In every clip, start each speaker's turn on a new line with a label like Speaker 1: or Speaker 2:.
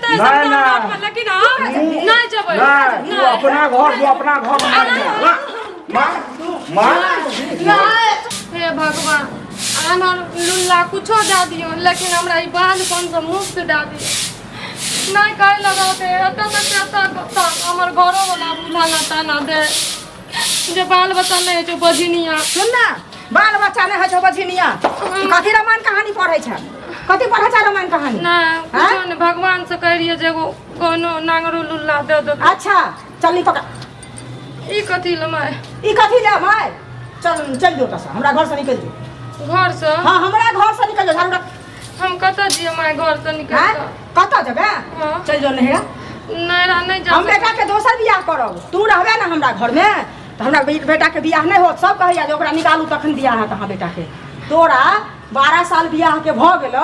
Speaker 1: देते हैं सब लेकिन हम नहीं जबै
Speaker 2: तू अपना घर मार
Speaker 1: हे भगवान हमर लुल्ला कुछो दे दियो लेकिन हमरा ई बाल कौन सा मुफ्त दे दियो नहीं कह लगाते हमर घरो वाला बुझाना ताना दे जे बाल बच्चा नहीं जो बझिनिया
Speaker 3: सुन ना बाल बच्चा नहीं है जो बझिनिया कथी रामायण कहानी पढ़ै छ कथी पढ़ै छ रामायण कहानी
Speaker 1: ना कुछो नहीं भगवान से कह रही है जे कोनो नांगरो लुल्ला दे दो
Speaker 3: अच्छा चल पकड़
Speaker 1: ई कथी लमाय
Speaker 3: ई कथी ले माय चल जो तसा हमरा घर से निकल जो
Speaker 1: घर से
Speaker 3: हां हमरा घर से निकल जो हमरा
Speaker 1: हम कता दिए माय घर से निकल
Speaker 3: कता जबे चल जो नहरा
Speaker 1: नहरा नहीं जा
Speaker 3: हम बेटा के दोसर बियाह करब तू रहबे ना हमरा घर में तो हमरा बेटा के बियाह नहीं होत सब कहैया जे ओकरा निकालू तखन बियाह है तहां बेटा के तोरा 12 साल बियाह के भ गेलो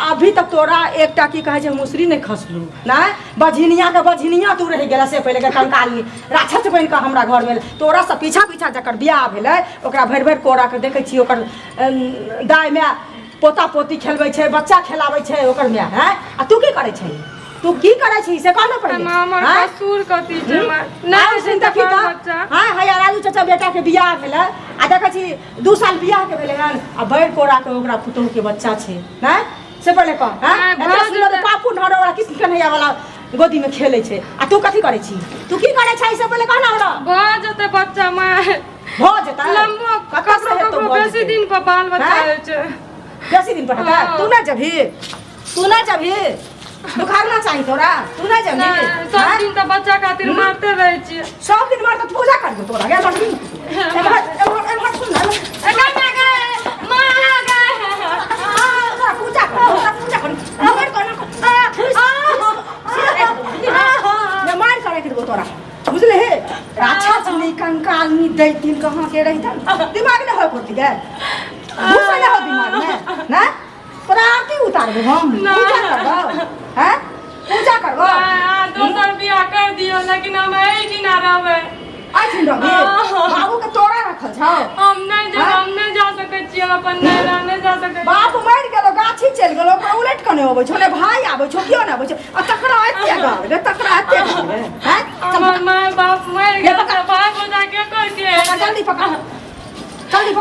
Speaker 3: अभी तक तोरा एकटा की कहे छै मुसरी नहीं खसलू ना बझिनिया तू रह गेला से पहले के कंकाली राक्षस बन के हमरा घर में तोरा से पीछा जकर बियाह भेलै ओकरा भर कोरा के देखै छी ओकर दाय में पोता पोती खेलबै छै बच्चा खेलाबै छै ओकर में है आ तू की करै छै तू की करै छी से कहना पड़े
Speaker 1: हमर कसूर कथी छै
Speaker 3: नहीं सुन तक बच्चा हां हां राजू चाचा बेटा के बियाह भेलै आ देखै छी 2 साल बियाह के भेलै हन आ भर कोरा के ओकरा पुतोह के बच्चा छै हैं से पहले कह हैं एते सुंदर पापू नहरो वाला किस कन्हैया वाला गोदी में खेलै छै आ तू कथी करै छी तू की करै छै से पहले कहना हमरा
Speaker 1: भ जते बच्चा माय
Speaker 3: भ जता
Speaker 1: लम्बो ककरो बेसी दिन पर बाल बच्चा होइ छै
Speaker 3: बेसी दिन पर तू ना जभी बुखार ना चाहिए तोरा तू ना जमी
Speaker 1: सब दिन तो बच्चा खातिर मारते रहे छी
Speaker 3: सब दिन मार तो पूजा कर दो तोरा गे लड़की एमहर सुन ना पूजा कर हमर ना मार करे के दो तोरा बुझले हे राक्षस नी कंकाल नी दैतिन कहां के रहिता दिमाग न हो पड़ती गे घुसा न हो दिमाग में ना प्रार्थी उतारबो हम पूजा करबो हैं पूजा करबो
Speaker 1: दोसर बियाह कर दियो लेकिन हम एही दिन आ रहबै
Speaker 3: आई दिन रहे बाबू के तोरा रखल छौ
Speaker 1: हम नहीं जा सकै छी अपन नैरा नहीं जा सकै
Speaker 3: बाप मर गेलो गाछी चल गेलो ओकरा उलट कने होबै छौ ने भाई आबै छौ कियो न आबै छौ आ तकरा एते गाल गे तकरा एते हैं
Speaker 1: हमर माय बाप मर गेलो भाई बजा के कर के
Speaker 3: जल्दी पकड़ नहीं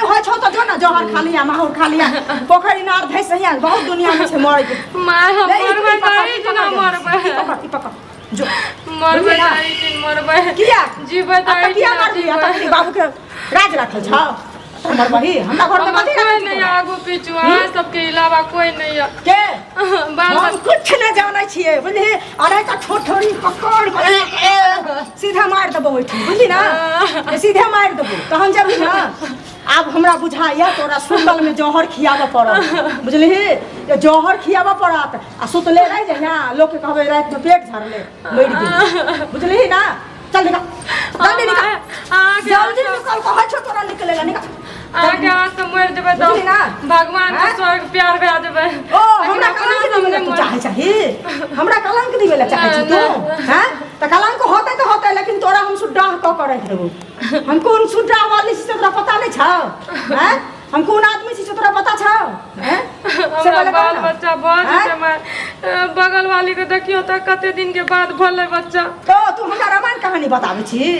Speaker 3: हो छौ तो जो ना जहर खा लिया माहौर खा लिया पोखरी नार धैस हिया बहुत दुनिया में छे मर के
Speaker 1: माय हम मरबै नहीं जना मरबै
Speaker 3: पकड़ जो
Speaker 1: मरबै नहीं मरबै
Speaker 3: किया
Speaker 1: जीबै
Speaker 3: त किया मरबी बाबू के राज रखल छौ हमर बही हमरा घर में कथि
Speaker 1: कोई नहीं आगू पीछू हां सबके अलावा कोई नहीं है
Speaker 3: के
Speaker 1: हम
Speaker 3: कुछ न जानै छियै बुझली अरे त ठोठोरी पकड़ सीधा मार देबो ओठी बुझली ना सीधे मार देबो तहन जब ना अब हमरा बुझाइया तोरा सुतल में जहर खियाबे पड़त बुझली ये जहर खियाबे पड़त आ सुतले रह जइया लोग के कहबे रात में पेट झरले मर गेल बुझली ना चल निकल जल्दी निकल जल्दी निकल कहै छ तोरा निकलेला निकल
Speaker 1: आगे से मर देबे तो भगवान के स्वर्ग प्यार भे देबे
Speaker 3: ओ हमरा कलंक दिबे तू चाहे हमरा कलंक दिबे ला चाहे छी तू हैं त कलंक होते लेकिन तोरा हम सुड्डा क करे देबो हम कौन सुड्डा वाली से तोरा पता नहीं छ हैं हम कौन आदमी छी तोरा पता छ हैं
Speaker 1: हमरा बाल बच्चा बहुत छै बगल वाली के देखियो त कते दिन के बाद भले बच्चा
Speaker 3: तो तू हमरा रामायण कहानी बताबै छी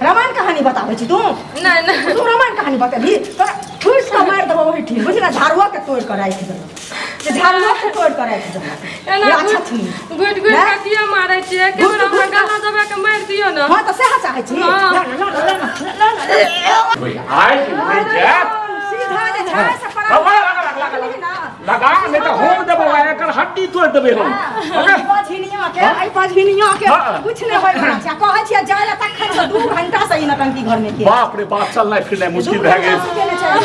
Speaker 3: रामायण कहानी बताबै छी तू
Speaker 1: नहीं
Speaker 3: तू रामायण कहानी बताबी तोरा ठूस के मार देबो वही ठीक बुझला झाड़ुआ के तोड़ के राख देबो जे झाड़ुआ के तोड़ के राख देबो
Speaker 1: एना अच्छा छी गुड के किया मारै छी के हमरा गला दबा के मार दियो ना
Speaker 3: हां त सेहा चाहे छी
Speaker 2: आई जात
Speaker 3: सीधा जे झाड़ से पड़ा
Speaker 2: लगा नहीं तो होम देबो एकर हड्डी तोड़ देबे हम
Speaker 3: आई पझिनिया के कुछ नहीं होय बच्चा कहै छियै जाय तखन से 2 घंटा से ई नटंकी घर में के
Speaker 2: बाप रे बाप चलनाइ फिरनाइ मुश्किल भए गेल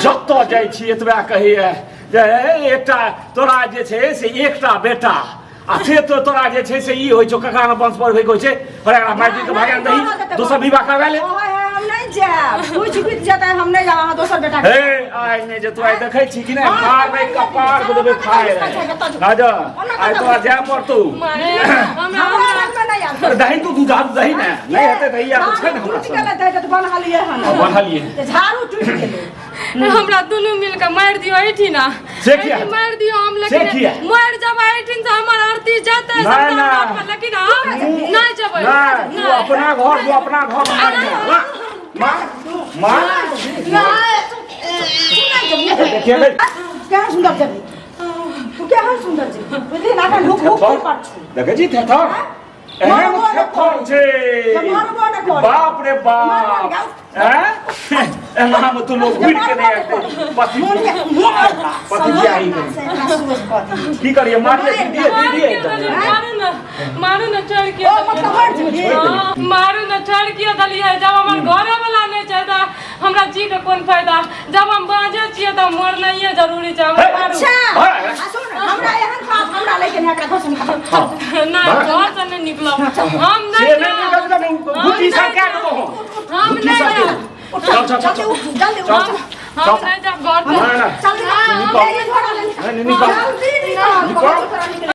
Speaker 2: जत्तो जाइ छी एतबा कहिए जे एकटा तोरा जे छै से एकटा बेटा आ से तो तोरा जे छै से ई होय छौ ककरा में वंश पर होय कोइ छै ओकरा माटी के भागा दही दोसर विवाह करबा ले
Speaker 3: हम नहीं जाब कुछ बीत जाता है हम नहीं जाब हां दोसर बेटा
Speaker 2: हे आइ ने जे तू आइ देखै छी कि नहीं मार में कपार को देबे खाए राजा आइ तो जा पर तू
Speaker 3: हमरा रंग में नहीं आ
Speaker 2: दही तू दूध दही नहीं हेते दही आ कुछ नहीं हमरा
Speaker 3: टूट गेलै त बना लिए हन
Speaker 2: बना लिए
Speaker 3: झाड़ू टूट गेलै
Speaker 1: हमरा दुनु मिल के मार दियो एठी ना
Speaker 2: से किया
Speaker 1: मार दियो हम लेकिन मर जब एठी से हमर आरती जात है
Speaker 2: नहीं,
Speaker 1: सब
Speaker 2: नहीं।
Speaker 1: बात पर, लेकिन हम नहीं जबै
Speaker 2: नहीं तू अपना घर तू अपना घर मार मार देखिए बे
Speaker 3: केहन सुन्दर जेबी तू केहन सुन्दर जेबी बुझली ना का हुक हुक पर छु
Speaker 2: देखे जी थे था एहन थर छे बाप रे बाप हैं एना में तू लोग भीड़ के नहीं आते पति पति की आई गई की करिए मार दिए
Speaker 1: मारू न छोड़ के
Speaker 3: ओ मतलब मर जेबी
Speaker 1: मारू न छोड़ के दलिए जब हमर घरे वाला नहीं छै त हमरा जी के कोन फायदा जब हम बाजे छिए त मरनाइए जरूरी छै हमरा मारू
Speaker 3: अच्छा सुन हमरा एहन बात हमरा लेके नहीं एकरा घोषण कर
Speaker 1: नहीं घर से नहीं निकलब हम
Speaker 2: से
Speaker 1: नहीं
Speaker 2: नहीं निकल जब गुटी सरकार को
Speaker 1: हम नहीं
Speaker 2: चल चल चल
Speaker 3: जल्दी
Speaker 1: हम नहीं जब घर
Speaker 2: ना ना
Speaker 3: जल्दी
Speaker 2: निकल
Speaker 3: निकल
Speaker 2: नहीं निकल
Speaker 3: जल्दी निकल